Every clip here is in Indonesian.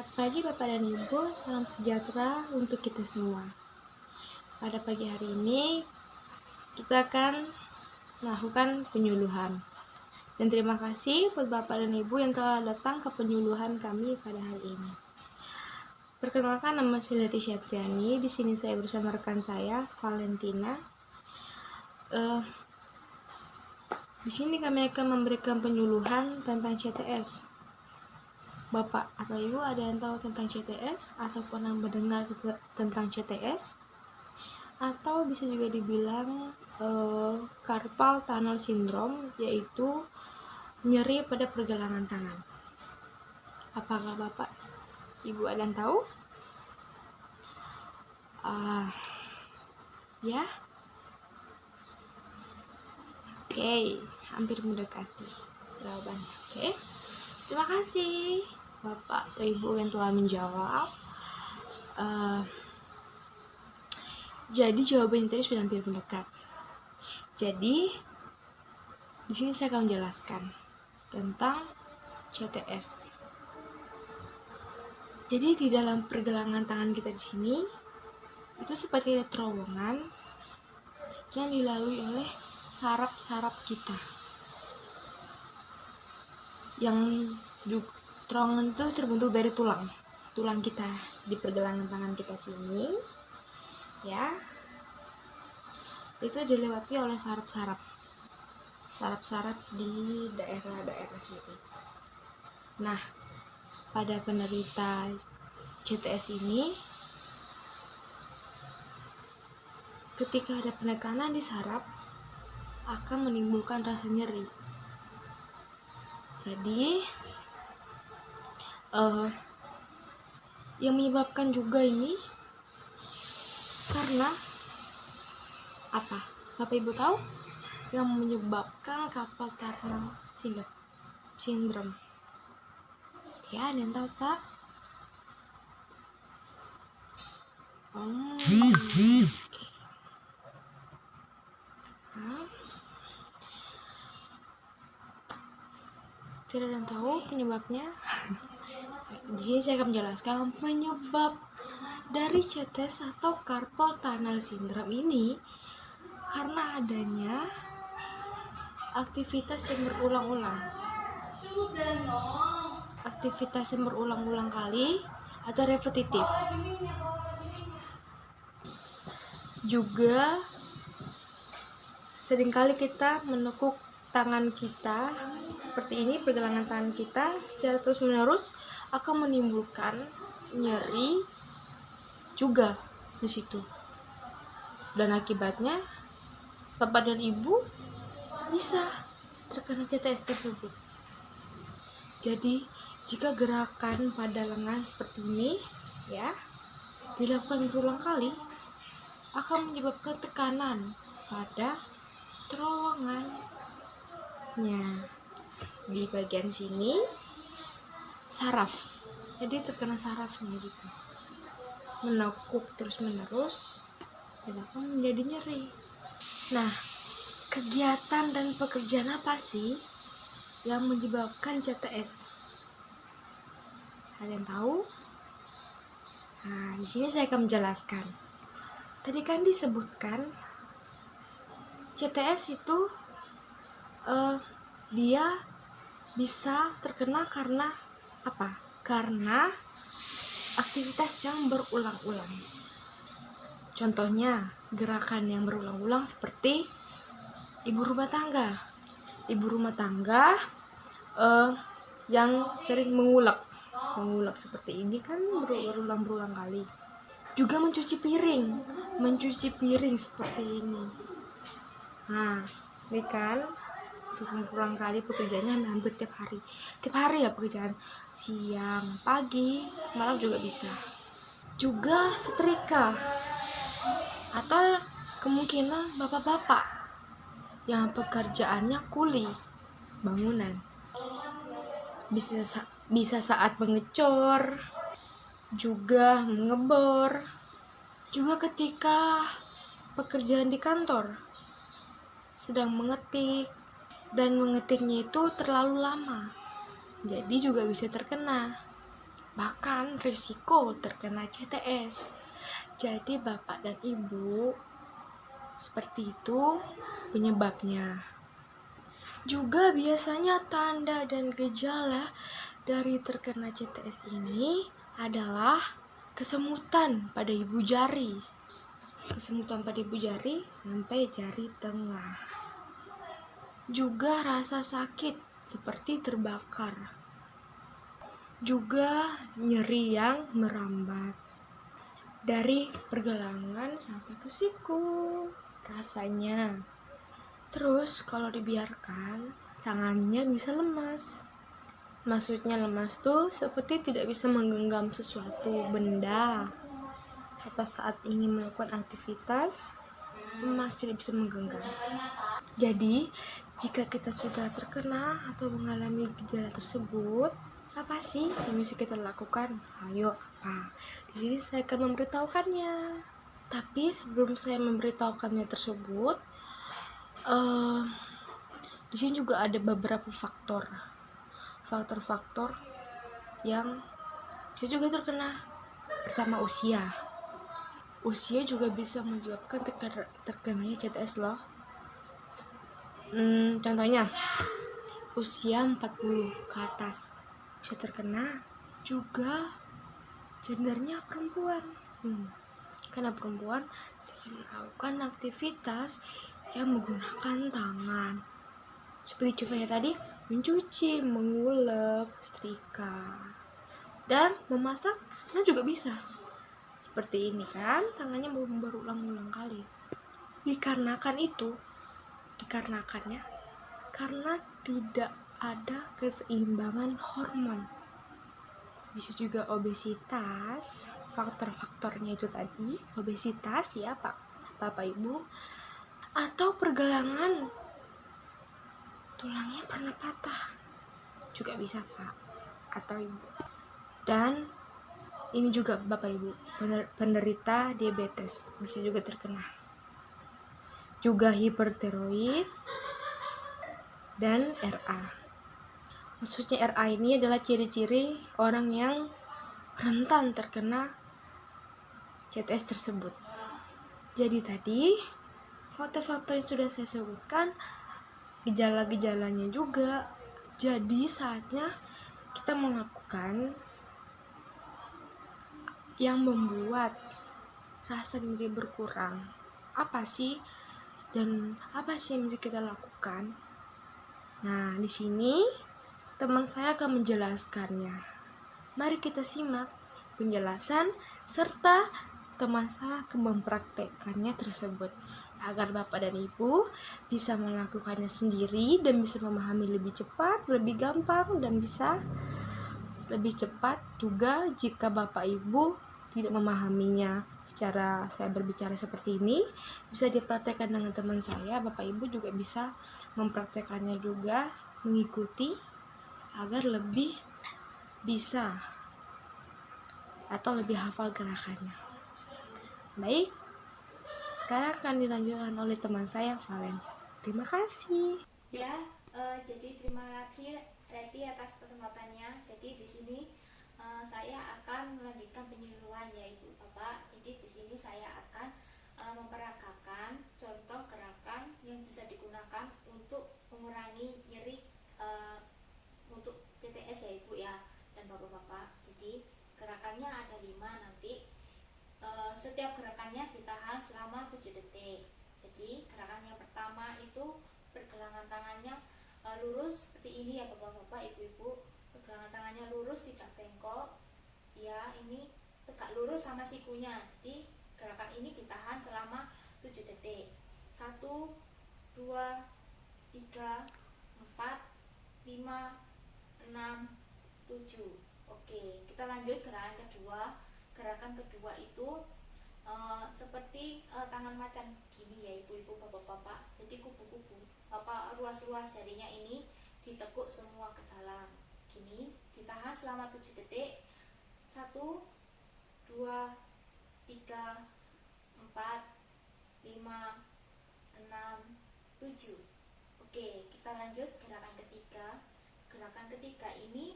Selamat pagi Bapak dan Ibu, salam sejahtera untuk kita semua. Pada pagi hari ini kita akan melakukan penyuluhan. Dan terima kasih buat Bapak dan Ibu yang telah datang ke penyuluhan kami pada hari ini. Perkenalkan, nama saya Leti Syatriani. Di sini saya bersama rekan saya Valentina. Di sini kami akan memberikan penyuluhan tentang CTS. Bapak atau Ibu ada yang tahu tentang CTS atau pernah mendengar tentang CTS? Atau bisa juga dibilang carpal tunnel syndrome, yaitu nyeri pada pergelangan tangan. Apakah Bapak Ibu ada yang tahu? Ya? Oke, hampir mendekati jawabannya. Oke. Terima kasih Bapak atau Ibu yang telah menjawab. Jadi jawabannya tadi sudah hampir mendekat. Jadi di sini saya akan menjelaskan tentang CTS. Jadi di dalam pergelangan tangan kita di sini itu seperti ada terowongan yang dilalui oleh saraf-saraf kita. Yang terowongan itu terbentuk dari tulang kita di pergelangan tangan kita sini, ya. Itu dilewati oleh saraf-saraf di daerah-daerah sini. Nah, pada penderita CTS ini, ketika ada penekanan di saraf akan menimbulkan rasa nyeri. Jadi yang menyebabkan juga ini karena apa? Bapak Ibu tahu yang menyebabkan carpal tunnel syndrome? Ya, ada yang tahu Pak? Tidak ada yang tahu penyebabnya? Di sini saya akan menjelaskan penyebab dari CTS atau carpal tunnel syndrome ini karena adanya aktivitas yang berulang-ulang. Aktivitas yang berulang-ulang kali atau repetitif. Juga seringkali kita menekuk tangan kita seperti ini, pergelangan tangan kita secara terus-menerus akan menimbulkan nyeri juga di situ. Dan akibatnya Bapak dan Ibu bisa terkena CTS tersebut. Jadi, jika gerakan pada lengan seperti ini ya dilakukan berulang kali akan menyebabkan tekanan pada terowongannya. Di bagian sini saraf, jadi terkena sarafnya gitu, menekuk terus-menerus dan akan menjadi nyeri. Nah, kegiatan dan pekerjaan apa sih yang menyebabkan CTS? Ada yang tahu? Nah, di sini saya akan menjelaskan. Tadi kan disebutkan CTS itu dia bisa terkena karena apa? Karena aktivitas yang berulang-ulang. Contohnya gerakan yang berulang-ulang seperti ibu rumah tangga. Ibu rumah tangga yang sering mengulek seperti ini kan berulang kali. Juga mencuci piring seperti ini. Nah, ini kan berulang kali pekerjaannya hampir tiap hari ya pekerjaan, siang, pagi, malam juga bisa. Juga setrika atau kemungkinan bapak-bapak yang pekerjaannya kuli bangunan, bisa saat mengecor, juga mengebor, juga ketika pekerjaan di kantor sedang mengetik dan mengetiknya itu terlalu lama, jadi juga bisa terkena. bahkan risiko terkena CTS. Jadi Bapak dan Ibu, seperti itu penyebabnya. Juga biasanya tanda dan gejala dari terkena CTS ini adalah kesemutan pada ibu jari. Kesemutan pada ibu jari sampai jari tengah. Juga rasa sakit seperti terbakar. Juga nyeri yang merambat. Dari pergelangan sampai ke siku rasanya. Terus kalau dibiarkan, tangannya bisa lemas. Maksudnya lemas tuh seperti tidak bisa menggenggam sesuatu benda. Atau saat ingin melakukan aktivitas, lemas tidak bisa menggenggam. Jadi, jika kita sudah terkena atau mengalami gejala tersebut, apa sih yang bisa kita lakukan? Ayo, apa? Di sini saya akan memberitahukannya. Tapi sebelum saya memberitahukannya tersebut, di sini juga ada beberapa faktor yang bisa juga terkena. Pertama, usia juga bisa menyebabkan terkenanya CTS loh. Contohnya usia 40 ke atas bisa terkena. Juga gendernya perempuan, karena perempuan sering melakukan aktivitas yang menggunakan tangan, seperti contohnya tadi mencuci, mengulek, setrika, dan memasak sebenarnya juga bisa. Seperti ini kan, tangannya berulang-ulang kali. Dikarenakannya karena tidak ada keseimbangan hormon. Bisa juga obesitas, faktor-faktornya itu tadi, obesitas ya Bapak Ibu, atau pergelangan tulangnya pernah patah, juga bisa Pak atau Ibu. Dan ini juga Bapak Ibu, penderita diabetes bisa juga terkena. Juga hipertiroid dan RA. Maksudnya RA ini adalah ciri-ciri orang yang rentan terkena CTS tersebut. Jadi tadi faktor-faktor yang sudah saya sebutkan, gejala-gejalanya juga. Jadi saatnya kita melakukan yang membuat rasa nyeri berkurang. Apa sih? Dan apa sih yang bisa kita lakukan? Nah, di sini teman saya akan menjelaskannya. Mari kita simak penjelasan serta teman saya akan mempraktekkannya tersebut agar Bapak dan Ibu bisa melakukannya sendiri dan bisa memahami lebih cepat, lebih gampang, dan bisa lebih cepat juga jika Bapak Ibu tidak memahaminya secara saya berbicara seperti ini, bisa dipraktekkan dengan teman saya. Bapak Ibu juga bisa mempraktekannya juga, mengikuti agar lebih bisa atau lebih hafal gerakannya. Baik, sekarang akan dilanjutkan oleh teman saya, Valen. Terima kasih. Ya, jadi terima kasih Reti atas kesempatannya. Jadi di sini saya akan melanjutkan penyuluhan ya Ibu Bapak. Jadi di sini saya akan memperagakan contoh gerakan yang bisa digunakan untuk mengurangi nyeri untuk TTS ya Ibu ya dan Bapak-bapak. Jadi gerakannya ada 5 nanti. Setiap gerakannya ditahan selama 7 detik. Jadi gerakan yang pertama itu pergelangan tangannya lurus seperti ini ya Bapak-bapak, Ibu-ibu. Pergelangan tangannya lurus, tidak bengkok. Ya, ini tegak lurus sama sikunya. Jadi gerakan ini ditahan selama 7 detik. 1 2 3 4 5 6 7. Oke, kita lanjut gerakan kedua. Gerakan kedua itu seperti tangan macan gini ya Ibu-ibu, Bapak-bapak. Jadi kupu-kupu, ruas-ruas jarinya ini ditekuk semua ke dalam. Gini, ditahan selama 7 detik. 1 2 3 4 5 6 7. Oke, kita lanjut gerakan ketiga. Gerakan ketiga ini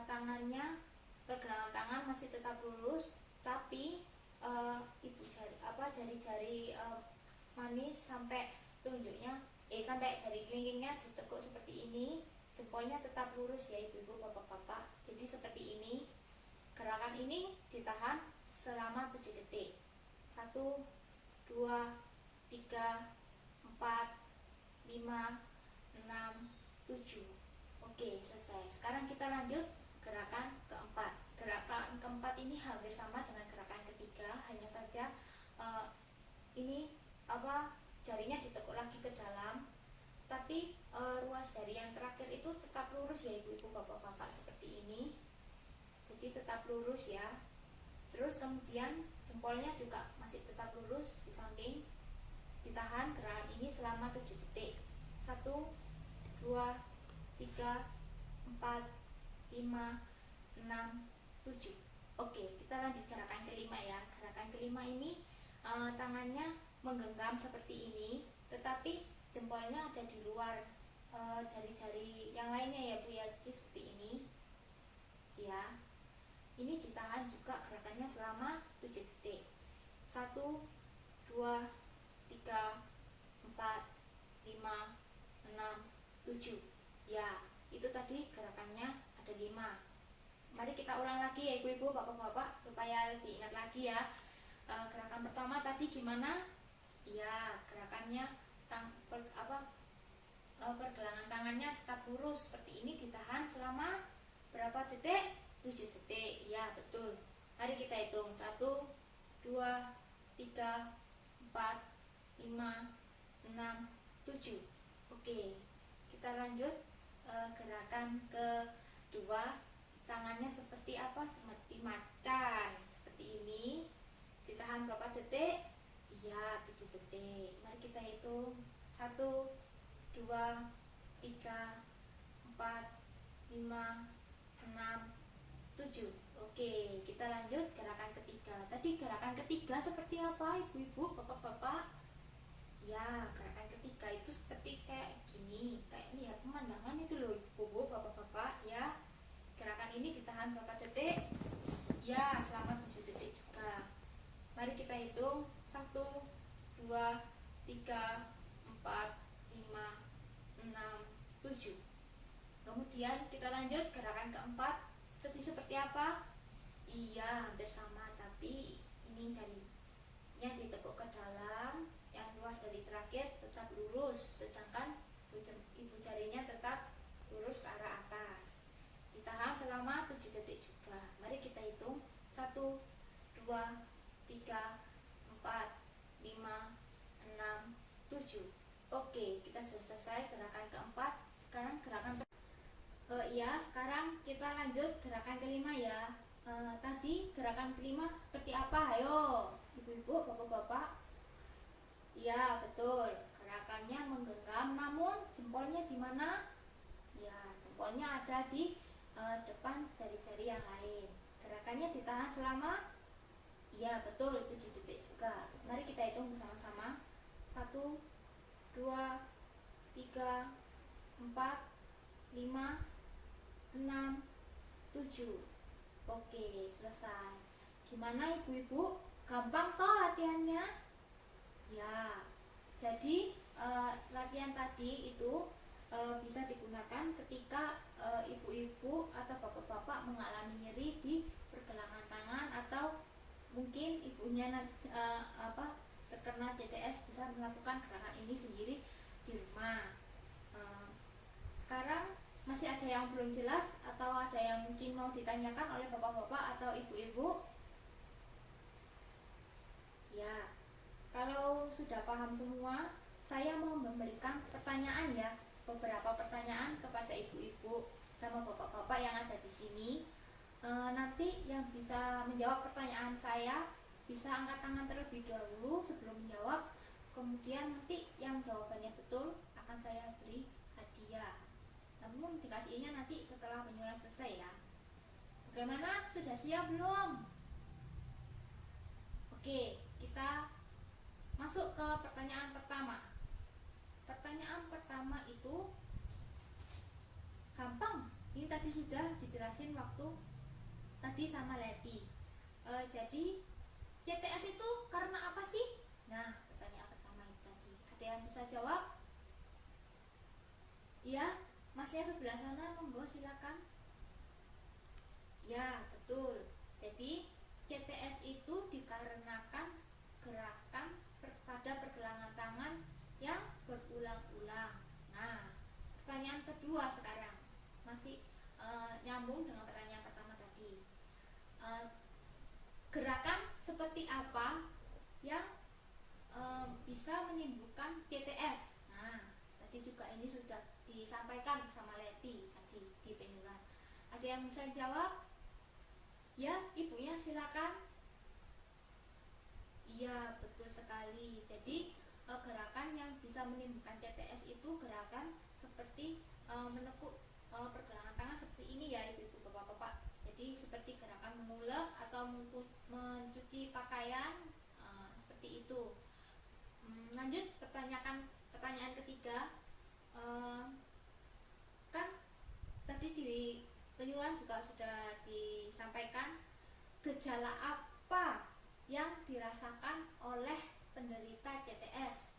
tangannya pergelangan tangan masih tetap lurus, tapi ibu jari-jari manis sampai telunjuknya sampai jari kelingkingnya ditekuk seperti ini, jempolnya tetap lurus ya ibu-ibu, bapak-bapak. Jadi seperti ini. Gerakan ini ditahan selama 7 detik. 1 2 3 4 5 6 7. Oke, selesai. Sekarang kita lanjut gerakan keempat. Gerakan keempat ini hampir sama dengan gerakan ketiga, hanya saja ini jarinya ditekuk lagi ke dalam, tapi ruas jari yang terakhir itu tetap lurus ya ibu-ibu, bapak-bapak, seperti ini. Jadi tetap lurus ya. Terus kemudian jempolnya juga masih tetap lurus di samping. Ditahan gerakan ini selama 7 detik. 1 2 3 4 5 6 7. Oke, kita lanjut gerakan kelima ya. Gerakan kelima ini tangannya menggenggam seperti ini, tetapi jempolnya ada di luar jari-jari yang lainnya ya Bu ya, seperti ini ya. Ini ditahan juga gerakannya selama 7 detik. 1 2 3 4 5 6 7. Ya, itu tadi gerakannya ada 5. Mari kita ulang lagi ya ibu-ibu, bapak-bapak, supaya lebih ingat lagi ya. Gerakan pertama tadi gimana? Ya, gerakannya pergelangan tangannya tetap lurus seperti ini, ditahan selama berapa detik? 7 detik. Ya, betul. Mari kita hitung. 1 2 3 4 5 6 7. Oke, kita lanjut gerakan kedua. Tangannya seperti apa? Seperti macan, seperti ini. Ditahan berapa detik? Iya, 7 detik. Mari kita hitung. 1 2 3 4 5 6 7. Oke, kita lanjut gerakan ketiga. Tadi gerakan ketiga seperti apa ibu-ibu, bapak-bapak? Ya, gerakan ketiga itu seperti kayak gini, kayak lihat pemandangan itu loh ibu-ibu, bapak-bapak ya. Gerakan ini ditahan berapa detik? Ya, selama 7 detik juga. Mari kita hitung. 1 2 3 4 5 6 7. Kemudian kita lanjut gerakan keempat. Seperti apa? Iya, hampir sama, tapi ini jarinya ditekuk ke dalam, yang luas dari terakhir tetap lurus, sedangkan ibu jarinya tetap lurus ke arah atas. Ditahan selama 7 detik juga. Mari kita hitung. 1 2 3 4 5 6 7. Oke, kita sudah selesai gerakan keempat. Sekarang sekarang kita lanjut gerakan kelima ya. Tadi gerakan kelima seperti apa? Ayo, ibu-ibu, bapak-bapak. Ya, betul. Gerakannya menggenggam, namun jempolnya di mana? Ya, jempolnya ada di depan jari-jari yang lain. Gerakannya ditahan selama, ya betul, 7 detik juga. Mari kita hitung bersama-sama. 1 2 3 4 5 6 7. Oke, selesai. Gimana ibu-ibu? Gampang toh latihannya? Ya. Jadi latihan tadi itu bisa digunakan ketika ibu-ibu atau bapak-bapak mengalami nyeri di pergelangan tangan, atau mungkin ibunya terkena CTS, bisa melakukan gerakan ini sendiri di rumah. Sekarang masih ada yang belum jelas atau ada yang mungkin mau ditanyakan oleh bapak-bapak atau ibu-ibu? Ya, kalau sudah paham semua, saya mau memberikan pertanyaan ya, beberapa pertanyaan kepada ibu-ibu sama bapak-bapak yang ada di sini. Nanti yang bisa menjawab pertanyaan saya bisa angkat tangan terlebih dahulu sebelum menjawab. Kemudian nanti yang jawabannya betul akan saya beri hadiah. Namun dikasihnya nanti setelah penyusunan selesai ya. Bagaimana? Sudah siap belum? Oke, kita masuk ke pertanyaan pertama. Pertanyaan pertama itu gampang. Ini tadi sudah dijelasin waktu tadi sama Leti. Jadi CTS itu karena apa sih? Nah, pertanyaan pertama itu tadi. Ada yang bisa jawab? Ya, masnya sebelah sana, monggo silakan. Ya, betul. Jadi CTS itu dikarenakan gerakan pada pergelangan tangan yang berulang-ulang. Nah, pertanyaan kedua sekarang masih nyambung dengan pertanyaan pertama tadi. Gerakan seperti apa yang bisa menimbulkan CTS? Nah, tadi juga ini sudah disampaikan sama Leti tadi di penyuluhan. Ada yang bisa jawab? Ya, ibunya silakan. Iya, betul sekali. Jadi gerakan yang bisa menimbulkan CTS itu gerakan seperti menekuk pergelangan tangan seperti ini ya, ibu-ibu, bapak-bapak. Jadi seperti gerakan mengulek atau mencuci pakaian, seperti itu. Lanjut pertanyaan ketiga. Kan tadi di penyuluhan juga sudah disampaikan gejala apa yang dirasakan oleh penderita CTS.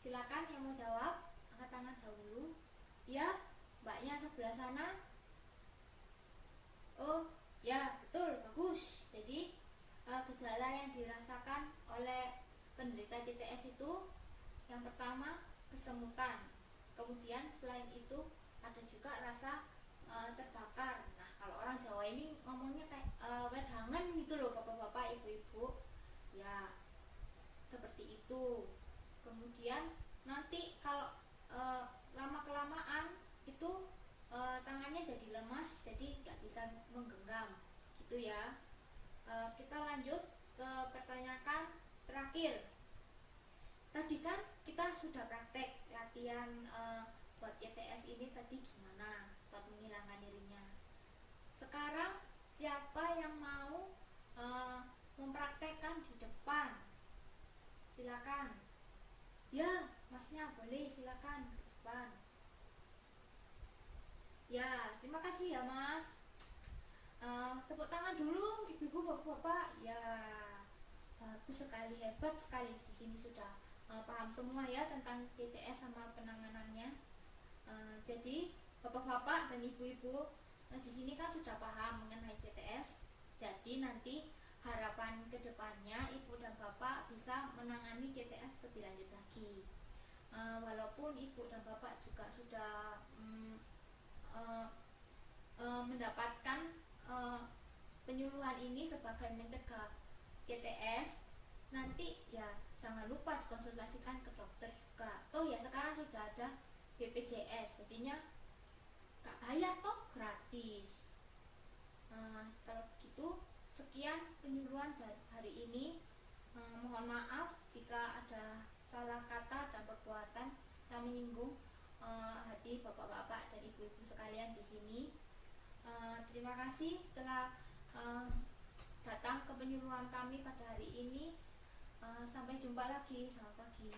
Silakan yang mau jawab, angkat tangan dahulu. Ya, mbaknya sebelah sana. Oh, ya, betul, bagus. Jadi gejala yang dirasakan oleh penderita CTS itu yang pertama kesemutan. Kemudian selain itu ada juga rasa terbakar. Nah, kalau orang Jawa ini ngomongnya kayak wedangan gitu loh, bapak-bapak, ibu-ibu. Ya, seperti itu. Kemudian nanti kalau lama-kelamaan itu tangannya jadi lemas, jadi nggak bisa menggenggam, gitu ya. Kita lanjut ke pertanyaan terakhir. Tadi kan kita sudah praktek latihan buat CTS ini tadi gimana buat menghilangkan nyerinya. Sekarang siapa yang mau mempraktekkan di depan? Silakan. Ya, masnya boleh, silakan ke depan. Ya, terima kasih ya mas. Tepuk tangan dulu ibu-ibu, bapak-bapak. Ya, bagus sekali, hebat sekali. Di sini sudah paham semua ya tentang CTS sama penanganannya. Jadi bapak-bapak dan ibu-ibu di sini kan sudah paham mengenai CTS. Jadi nanti harapan kedepannya ibu dan bapak bisa menangani CTS lebih lanjut lagi. Walaupun ibu dan bapak juga sudah mendapatkan penyuluhan ini sebagai mencegah CTS, nanti ya jangan lupa dikonsultasikan ke dokter juga. Toh ya sekarang sudah ada BPJS, jadinya gak bayar toh, gratis. Kalau begitu sekian penyuluhan hari ini. Mohon maaf jika ada salah kata dan perbuatan yang menyinggung hati bapak-bapak dan ibu-ibu sekalian di sini. Terima kasih telah datang ke penyuluhan kami pada hari ini. Sampai jumpa lagi. Selamat pagi.